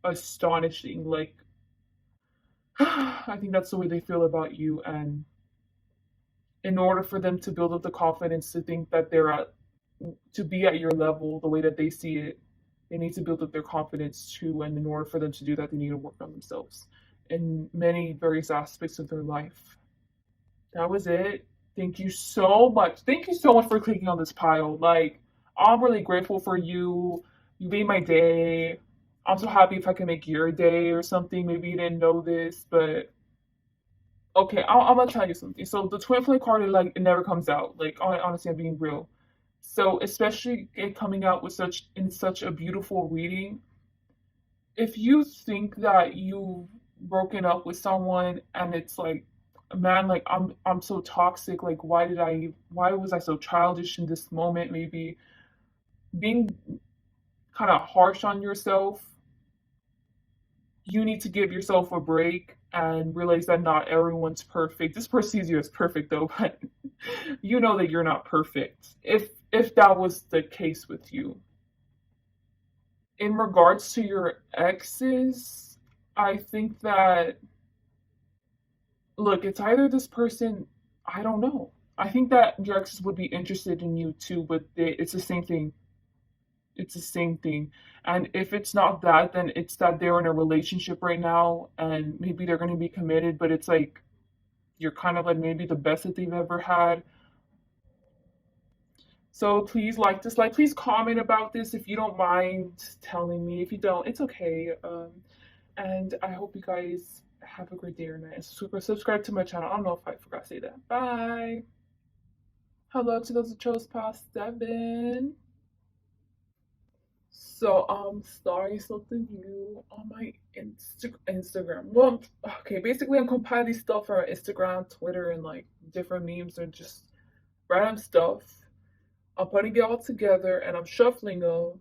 astonishing. Like, I think that's the way they feel about you. And in order for them to build up the confidence to think that to be at your level the way that they see it, they need to build up their confidence too. And in order for them to do that, they need to work on themselves in many various aspects of their life. That was it. Thank you so much. Thank you so much for clicking on this pile. Like, I'm really grateful for you. You made my day. I'm so happy if I can make your day or something. Maybe you didn't know this, but okay, I'm gonna tell you something. So the twin flame card, it never comes out. Like, honestly, I'm being real. So especially it coming out with such a beautiful reading, if you think that you've broken up with someone and it's like, man, like I'm so toxic, like why was I so childish in this moment, maybe being kind of harsh on yourself, you need to give yourself a break and realize that not everyone's perfect. This person sees you as perfect though, but you know that you're not perfect. If that was the case with you. In regards to your exes, I think that, look, it's either this person, I don't know. I think that your exes would be interested in you too, but it's the same thing. It's the same thing. And if it's not that, then it's that they're in a relationship right now and maybe they're going to be committed, but it's like you're kind of like maybe the best that they've ever had. So please like this, like please comment about this if you don't mind telling me. If you don't, it's okay. And I hope you guys have a great day or night. And subscribe to my channel. I don't know if I forgot to say that. Bye. Hello to those who chose past 7. So starting something new on my Instagram. Well, okay, basically I'm compiling stuff from Instagram, Twitter, and like different memes or just random stuff. I'm putting it all together and I'm shuffling them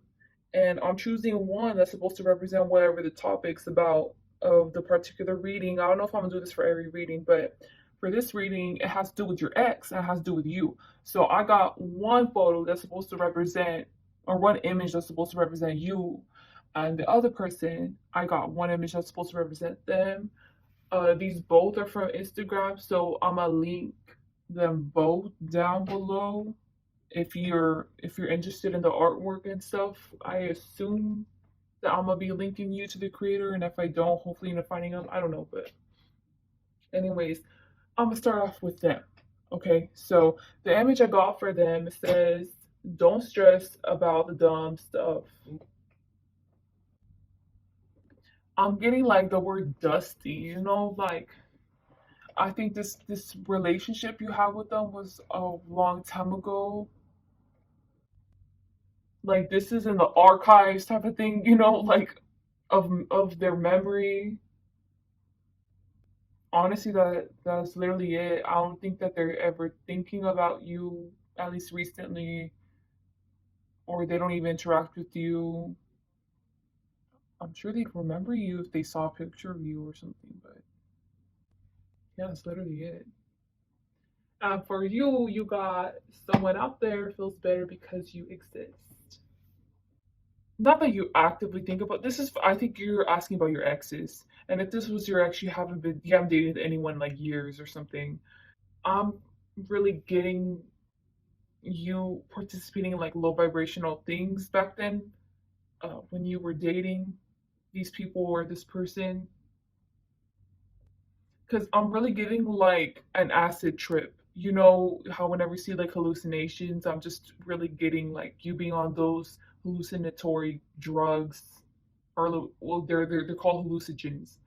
and I'm choosing one that's supposed to represent whatever the topic's about of the particular reading. I don't know if I'm gonna do this for every reading, but for this reading, it has to do with your ex and it has to do with you. So I got one photo that's supposed to represent, or one image that's supposed to represent you, and the other person, I got one image that's supposed to represent them. These both are from Instagram, so I'm gonna link them both down below if you're interested in the artwork and stuff. I assume that I'm gonna be linking you to the creator, and if I don't, hopefully end up finding them. I don't know, but anyways, I'm gonna start off with them. Okay, so the image I got for them says, "Don't stress about the dumb stuff." I'm getting like the word dusty, like I think this relationship you have with them was a long time ago. Like this is in the archives type of thing, like of their memory. Honestly, that's literally it. I don't think that they're ever thinking about you, at least recently, or they don't even interact with you. I'm sure they'd remember you if they saw a picture of you or something, but yeah, that's literally it. And for you, you got someone out there feels better because you exist. Not that you actively think about this is I think you're asking about your exes. And if this was your ex, you haven't dated anyone like years or something. I'm really getting you participating in like low vibrational things back then, when you were dating these people or this person, because I'm really getting like an acid trip. You know how whenever you see like hallucinations, I'm just really getting like you being on those hallucinatory drugs, or well, they're called hallucinogens.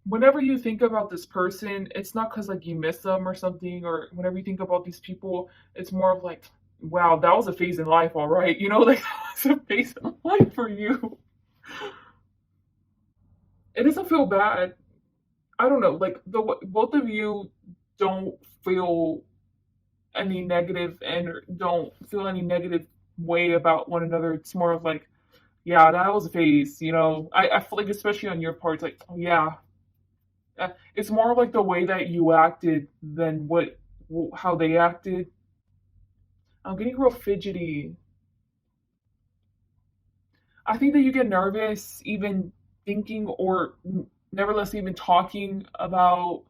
Whenever you think about this person, it's not because like you miss them or something, or whenever you think about these people, it's more of like, wow, that was a phase in life, all right. You know, like that was a phase in life for you. It doesn't feel bad. I don't know, like the both of you don't feel any negative and don't feel any negative way about one another. It's more of like, yeah, that was a phase, you know. I feel like especially on your part, it's like, oh yeah, it's more of like the way that you acted than how they acted. I'm getting real fidgety. I think that you get nervous even thinking or nevertheless even talking about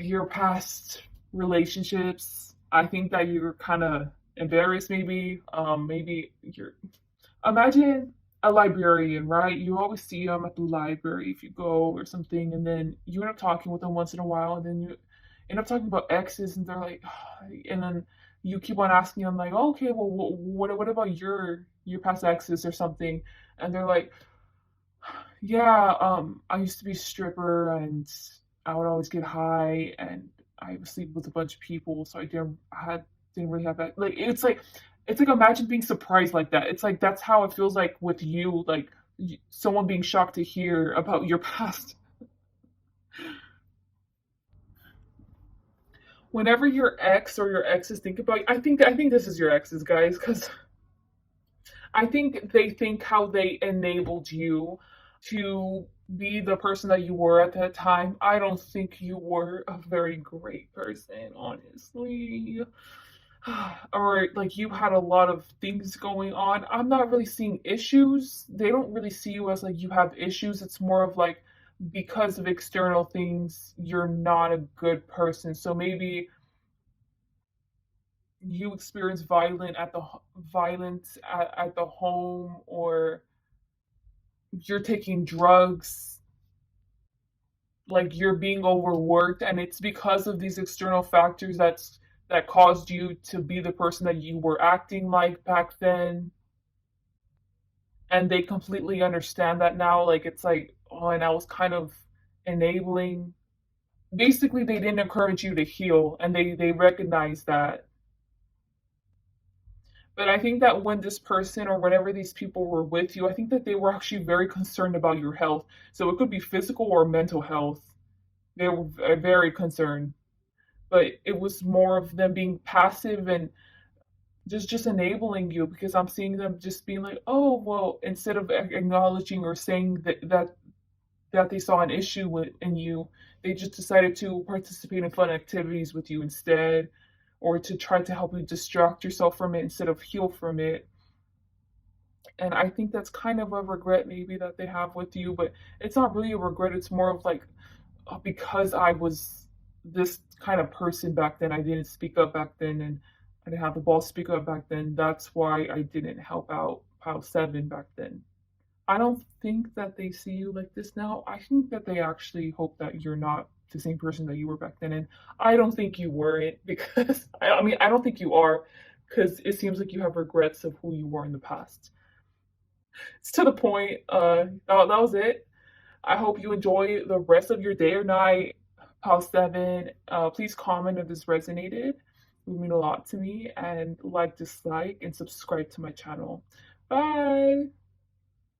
your past relationships. I think that you're kind of embarrassed, maybe. Maybe you're. Imagine a librarian, right? You always see them at the library if you go or something, and then you end up talking with them once in a while, and then you end up talking about exes, and they're like, and then you keep on asking them like, oh, okay, well, what about your past exes or something, and they're like, yeah, I used to be a stripper and I would always get high and I would sleep with a bunch of people, so didn't really have that. Like it's like imagine being surprised like that. It's like that's how it feels like with you, like someone being shocked to hear about your past. Whenever your ex or your exes think about you, I think this is your exes, guys, because I think they think how they enabled you to be the person that you were at that time. I don't think you were a very great person, honestly. Or like you had a lot of things going on. I'm not really seeing issues. They don't really see you as like you have issues. It's more of like because of external things, you're not a good person. So maybe you experience violence at the home, or you're taking drugs, like you're being overworked, and it's because of these external factors that caused you to be the person that you were acting like back then, and they completely understand that now. Like it's like, oh, and I was kind of enabling. Basically, they didn't encourage you to heal, and they recognize that. But I think that when this person or whenever these people were with you, I think that they were actually very concerned about your health. So it could be physical or mental health. They were very concerned, but it was more of them being passive and just enabling you, because I'm seeing them just being like, oh well, instead of acknowledging or saying that they saw an issue in you, they just decided to participate in fun activities with you instead, or to try to help you distract yourself from it instead of heal from it. And I think that's kind of a regret maybe that they have with you, but it's not really a regret. It's more of like, because I was this kind of person back then, I didn't speak up back then, and I didn't have the balls to speak up back then. That's why I didn't help out Pile 7 back then. I don't think that they see you like this now. I think that they actually hope that you're not the same person that you were back then. And I don't think you weren't, because I mean, I don't think you are, because it seems like you have regrets of who you were in the past. It's to the point. That was it. I hope you enjoy the rest of your day or night. Pal 7. Please comment if this resonated. It would mean a lot to me. And like, dislike, and subscribe to my channel. Bye.